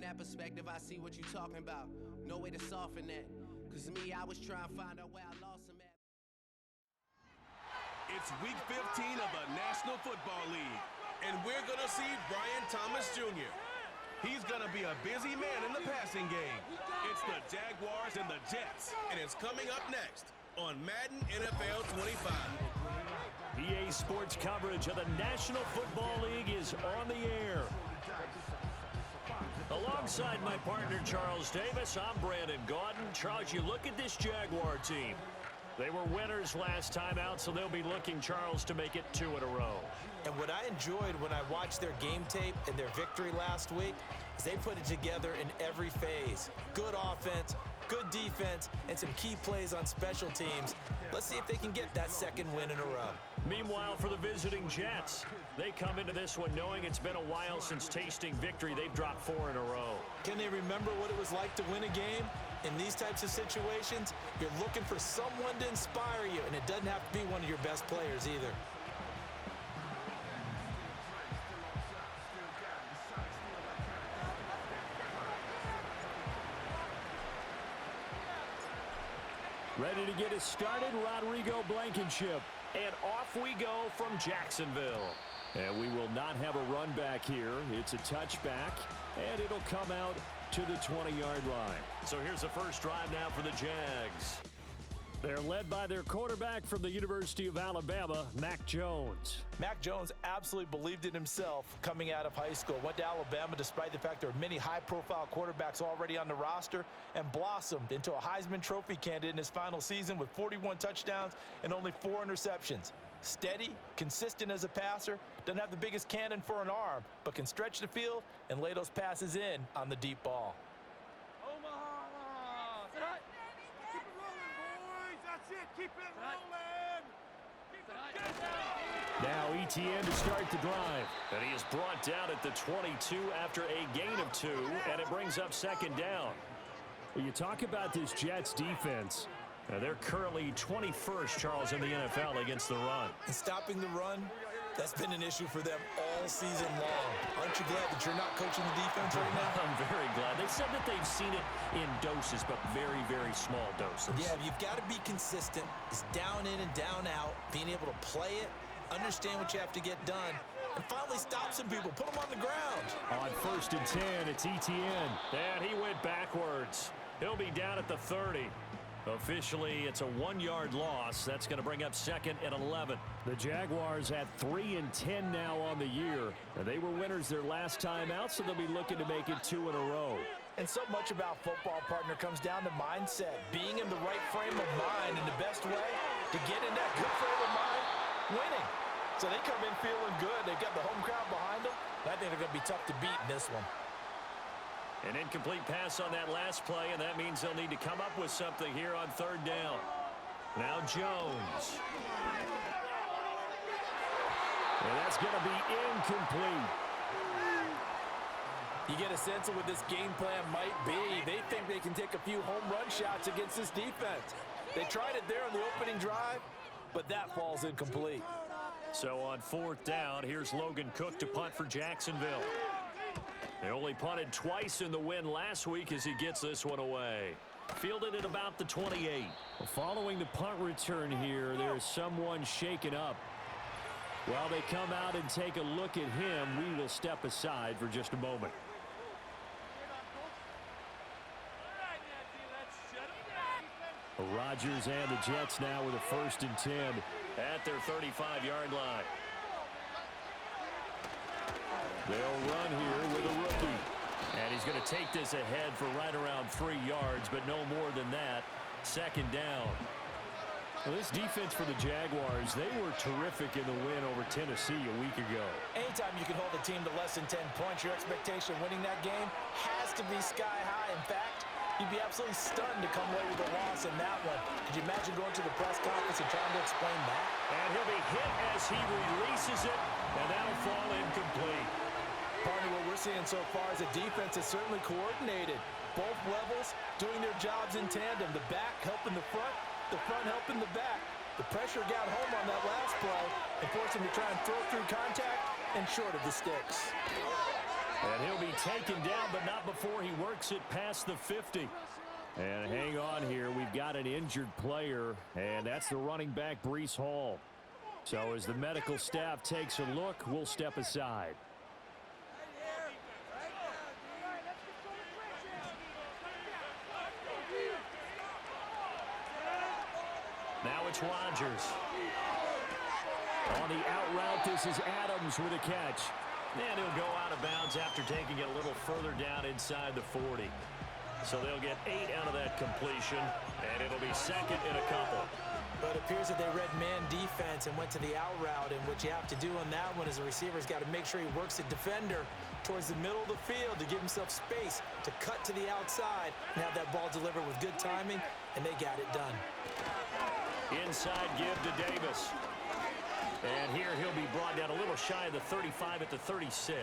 that perspective, I see what you're talking about. No way to soften that. Cause me, I was trying to find out where I lost him at. It's week 15 of the National Football League, and we're going to see Brian Thomas Jr. He's going to be a busy man in the passing game. It's the Jaguars and the Jets, and it's coming up next on Madden NFL 25. EA Sports coverage of the National Football League is on the air. Alongside my partner, Charles Davis, I'm Brandon Gaudin. Charles, you look at this Jaguar team. They were winners last time out, so they'll be looking, Charles, to make it 2 in a row. And what I enjoyed when I watched their game tape and their victory last week is they put it together in every phase. Good offense, good defense, and some key plays on special teams. Let's see if they can get that second win in a row. Meanwhile, for the visiting Jets, they come into this one knowing it's been a while since tasting victory. They've dropped 4 in a row. Can they remember what it was like to win a game? In these types of situations, you're looking for someone to inspire you, and it doesn't have to be one of your best players either. Ready to get us started, Rodrigo Blankenship. And off we go from Jacksonville. And we will not have a run back here. It's a touchback, and it'll come out to the 20-yard line. So here's the first drive now for the Jags. They're led by their quarterback from the University of Alabama, Mac Jones. Mac Jones absolutely believed in himself coming out of high school. Went to Alabama despite the fact there are many high-profile quarterbacks already on the roster, and blossomed into a Heisman Trophy candidate in his final season with 41 touchdowns and only 4 interceptions. Steady, consistent as a passer, doesn't have the biggest cannon for an arm, but can stretch the field and lay those passes in on the deep ball. Omaha! Keep it rolling, boys! That's it! Keep it rolling! Keep it Now ETN to start the drive. And he is brought down at the 22 after a gain of 2, and it brings up second down. Well, you talk about this Jets defense. Now, they're currently 21st, Charles, in the NFL against the run. And stopping the run, that's been an issue for them all season long. Aren't you glad that you're not coaching the defense right now? I'm very glad. They said that they've seen it in doses, but very, very small doses. Yeah, you've got to be consistent. It's down in and down out, being able to play it, understand what you have to get done, and finally stop some people, put them on the ground. On 1st and 10, it's ETN. And he went backwards. He'll be down at the 30. Officially, it's a 1-yard loss. That's going to bring up 2nd and 11. The Jaguars at 3 and 10 now on the year. And they were winners their last time out, so they'll be looking to make it 2 in a row. And so much about football, partner, comes down to mindset. Being in the right frame of mind, and the best way to get in that good frame of mind, winning. So they come in feeling good. They've got the home crowd behind them. I think they're going to be tough to beat in this one. An incomplete pass on that last play, and that means they'll need to come up with something here on 3rd down. Now Jones. And that's going to be incomplete. You get a sense of what this game plan might be. They think they can take a few home run shots against this defense. They tried it there on the opening drive, but that falls incomplete. So on 4th down, here's Logan Cook to punt for Jacksonville. They only punted twice in the win last week as he gets this one away. Fielded at about the 28. Following the punt return here, there's someone shaken up. While they come out and take a look at him, we will step aside for just a moment. Rodgers and the Jets now with a 1st and 10 at their 35-yard line. They'll run here with a rookie. And he's going to take this ahead for right around 3 yards, but no more than that. 2nd down. Well, this defense for the Jaguars, they were terrific in the win over Tennessee a week ago. Anytime you can hold a team to less than 10 points, your expectation of winning that game has to be sky high. In fact, you'd be absolutely stunned to come away with a loss in that one. Could you imagine going to the press conference and trying to explain that? And he'll be hit as he releases it, and that'll fall incomplete. Partner, what we're seeing so far is a defense that's certainly coordinated. Both levels doing their jobs in tandem. The back helping the front helping the back. The pressure got home on that last play and forced him to try and throw through contact and short of the sticks. And he'll be taken down, but not before he works it past the 50. And hang on here. We've got an injured player, and that's the running back, Breece Hall. So as the medical staff takes a look, we'll step aside. Now it's Rodgers. On the out route, this is Adams with a catch. And he'll go out of bounds after taking it a little further down inside the 40. So they'll get 8 out of that completion, and it'll be second in a couple. But it appears that they read man defense and went to the out route, and what you have to do on that one is the receiver's got to make sure he works the defender towards the middle of the field to give himself space to cut to the outside and have that ball delivered with good timing, and they got it done. Inside give to Davis. And here he'll be brought down a little shy of the 35 at the 36.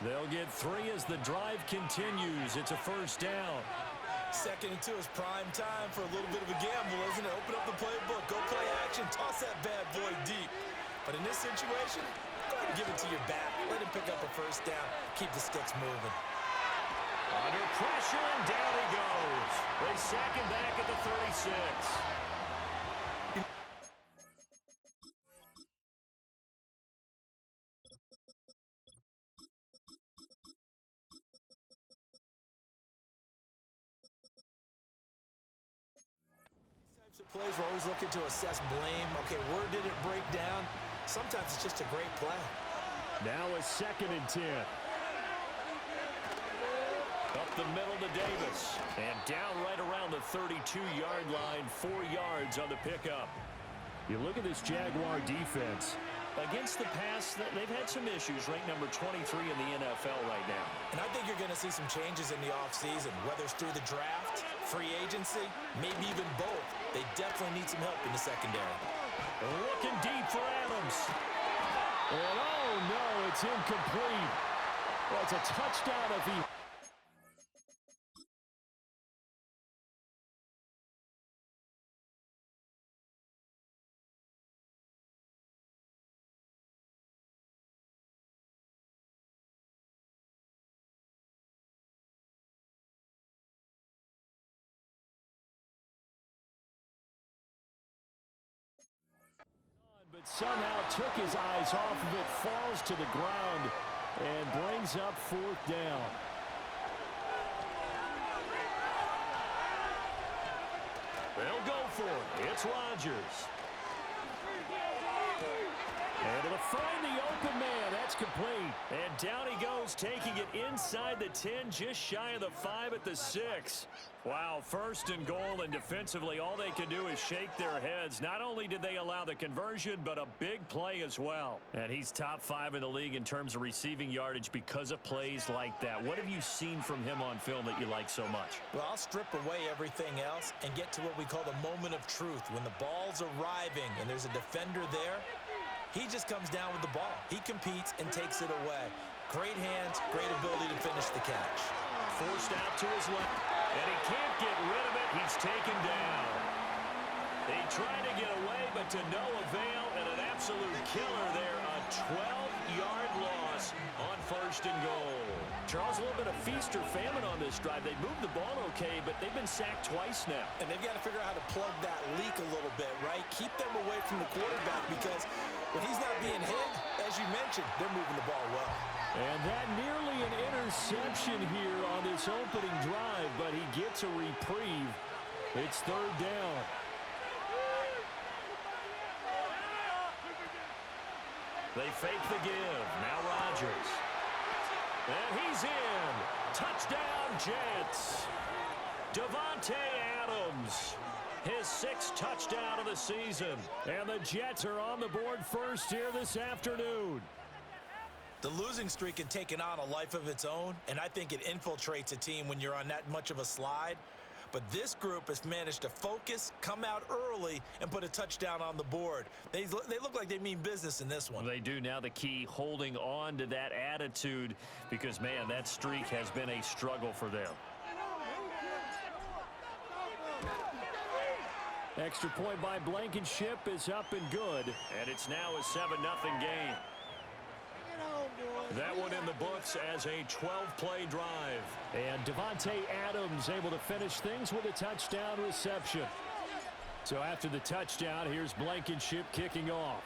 They'll get 3 as the drive continues. It's a first down. 2nd and 2 is prime time for a little bit of a gamble, isn't it? Open up the playbook, go play action, toss that bad boy deep. But in this situation, go ahead and give it to your back. Let him pick up a first down. Keep the sticks moving. Under pressure, and down he goes. They sack him back at the 36. Plays, we're always looking to assess blame. Okay, where did it break down? Sometimes it's just a great play. Now a 2nd and 10. Up the middle to Davis. And down right around the 32-yard line, 4 yards on the pickup. You look at this Jaguar defense. Against the pass, they've had some issues, ranked number 23 in the NFL right now. And I think you're going to see some changes in the offseason, whether it's through the draft, free agency, maybe even both. They definitely need some help in the secondary. Looking deep for Adams. And oh no, it's incomplete. Well, it's a touchdown if he... But somehow took his eyes off of it, falls to the ground, and brings up 4th down. They'll go for it. It's Rodgers. And it'll find the open man. That's complete. And down he goes, taking it inside the 10, just shy of the 5 at the 6. Wow, 1st and goal, and defensively, all they can do is shake their heads. Not only did they allow the conversion, but a big play as well. And he's top 5 in the league in terms of receiving yardage because of plays like that. What have you seen from him on film that you like so much? Well, I'll strip away everything else and get to what we call the moment of truth. When the ball's arriving and there's a defender there, he just comes down with the ball. He competes and takes it away. Great hands, great ability to finish the catch. Forced out to his left, and he can't get rid of it. He's taken down. They try to get away, but to no avail, and an absolute killer there. A 12-yard loss on 1st and goal. Charles, a little bit of feast or famine on this drive. They moved the ball okay, but they've been sacked twice now. And they've got to figure out how to plug that leak a little bit, right? Keep them away from the quarterback because when he's not being hit, as you mentioned, they're moving the ball well. And that nearly an interception here on this opening drive, but he gets a reprieve. It's 3rd down. They fake the give. Now Rodgers. And he's in. Touchdown, Jets. Davante Adams. His 6th touchdown of the season. And the Jets are on the board first here this afternoon. The losing streak had taken on a life of its own, and I think it infiltrates a team when you're on that much of a slide. But this group has managed to focus, come out early, and put a touchdown on the board. They look like they mean business in this one. They do. Now the key, holding on to that attitude, because, man, that streak has been a struggle for them. Extra point by Blankenship is up and good, and it's now a 7-0 game. That one in the books as a 12-play drive. And Devontae Adams able to finish things with a touchdown reception. So after the touchdown, here's Blankenship kicking off.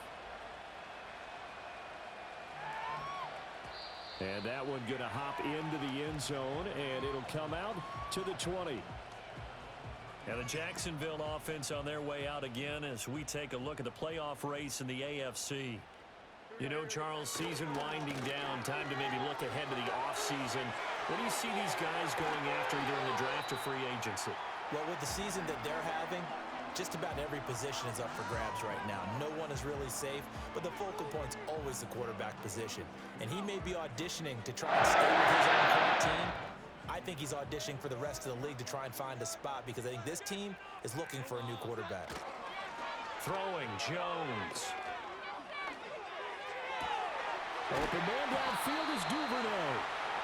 And that one going to hop into the end zone, and it'll come out to the 20. And the Jacksonville offense on their way out again as we take a look at the playoff race in the AFC. You know, Charles, season winding down, time to maybe look ahead to the offseason. What do you see these guys going after either in the draft or free agency? Well, with the season that they're having, just about every position is up for grabs right now. No one is really safe, but the focal point's always the quarterback position. And he may be auditioning to try and stay with his own current team. I think he's auditioning for the rest of the league to try and find a spot because I think this team is looking for a new quarterback. Throwing, Jones. Open man downfield is Duvernay.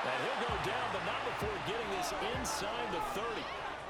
And he'll go down, but not before getting this inside the 30.